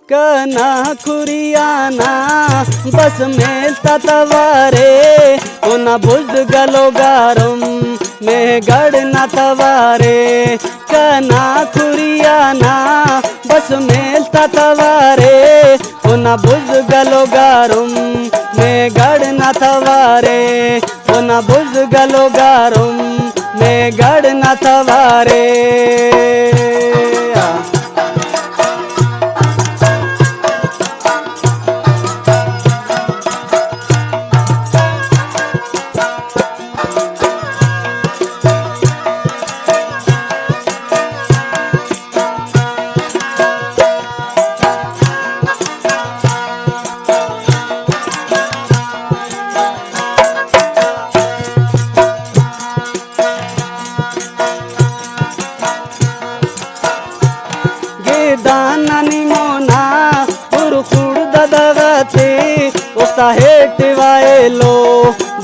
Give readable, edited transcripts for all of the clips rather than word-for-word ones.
कना खुरियाना बस मेलता तवारे कोना बुझ गलो गारम में गड़ना तवारे कना खुरियाना बस मेलता तवारे कोना बुझ गलो गारम में गड़ना तवारे कोना बुझ गलो गारम में गड़ना तवारे दाना निमोना पुरखुड़ ददगते उस्ता हेट वायलो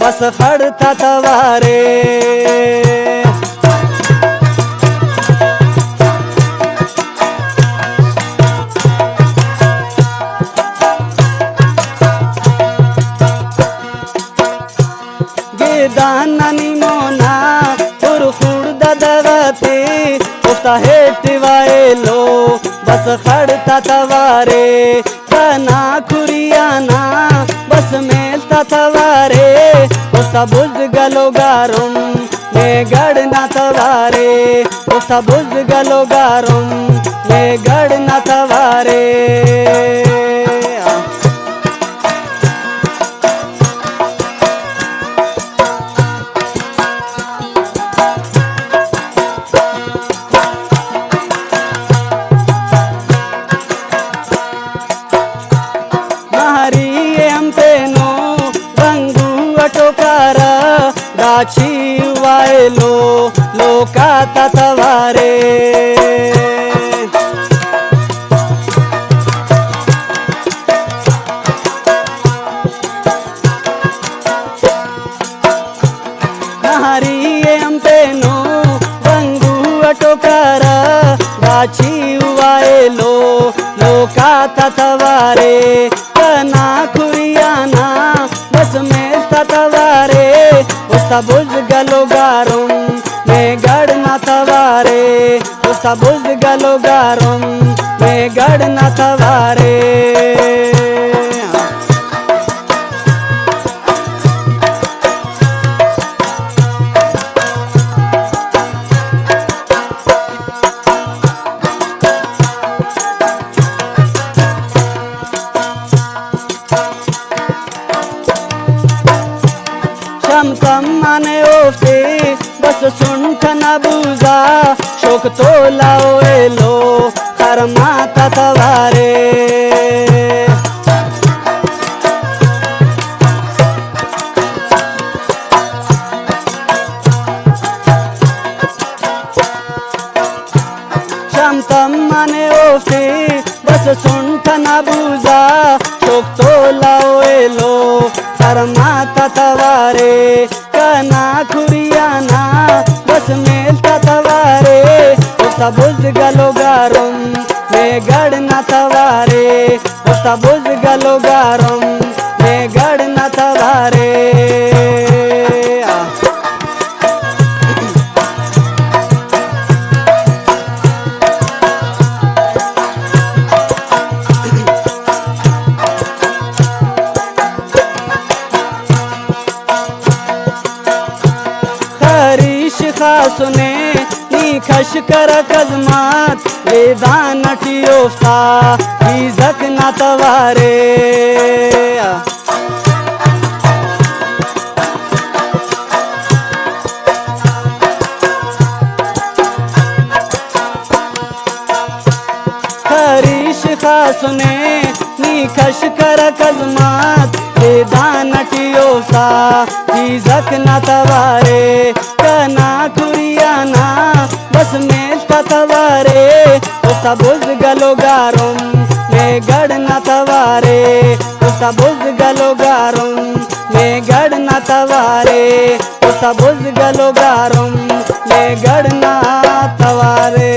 बस खड़ता तवारे गे दाना निमोना पुरखुड़ ददगते उस्ता हेट वायलो बस खड़ता तवारे कना खुरियाना बस मेलता तवारे उस्ता बुझ गलो गारम में गड़ना तवारे उस्ता बुझ गलो गारम में गड़ना तवारे गाछी वायलो लोका तवारे नहरिये अंपेनो बंगू अटोकार गाछी वायलो लोका तवारे कना खुरियाना बस मेलता तवारे उस्ता बुझ गलो गारम में गड़ना तवारे उस्ता बुझ गलो गारम में गड़ना तवारे तम माने ओफे बस सुनठ न बुझा शोक तो लाओ एलो हर माता तवारे शम तम माने ओफे बस सुनठ न बुझा शोक तो लाओ एलो हर माता तवारे कना खुरियाना बस मेलता तवारे उस्ता बुझ गलो गारम में गड़ना तवारे उस्ता बुझ गलो गारम में गड़ना तवारे सुने नी खश कर कजमात वेदान नटियोफता इज़क ना तवारे हरीश खा सुने नी खश कर कजमात वेदान नटियोफता इज़क ना तवारे कना खुरियाना बस मेलता तवारे उस्ता बुझ गलो गारम में गड़ना तवारे उस्ता बुझ गलो गारम में गड़ना तवारे उस्ता बुझ गलो गारम में गड़ना तवारे।